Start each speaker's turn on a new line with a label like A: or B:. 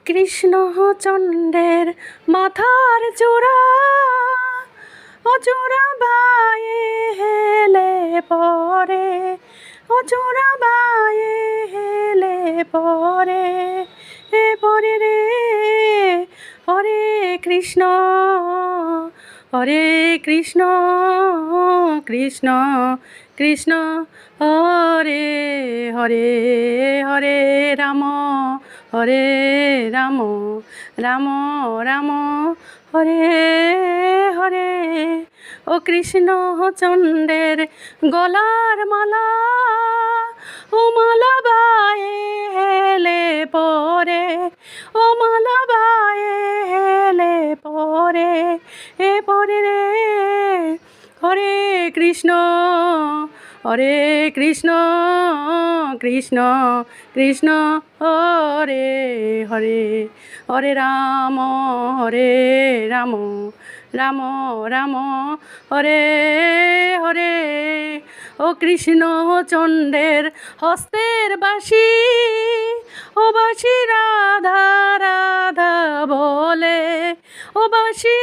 A: কৃষ্ণ চন্দ্রের মাথার চূড়া অচূড়া বায়ে হেলে পরে, অচূড়া বায়ে হেলে পরে, হে পরে রে হরে কৃষ্ণ, হরে কৃষ্ণ কৃষ্ণ কৃষ্ণ হরে হরে, হরে রাম হরে রাম, রাম রাম হরে হরে। ও কৃষ্ণ চন্দ্রের গলার মালা, ও মালা বায়ে হেলে পরে, ও মালা বায়ে হেলে পরে, এ পরে রে হরে কৃষ্ণ, হরে কৃষ্ণ কৃষ্ণ কৃষ্ণ হরে হরে, হরে রাম হরে রাম, রাম রাম হরে হরে। ও কৃষ্ণ চন্দ্রের হস্তের বাঁশি, ও বাঁশি রাধা রাধা বলে, ও বাঁশি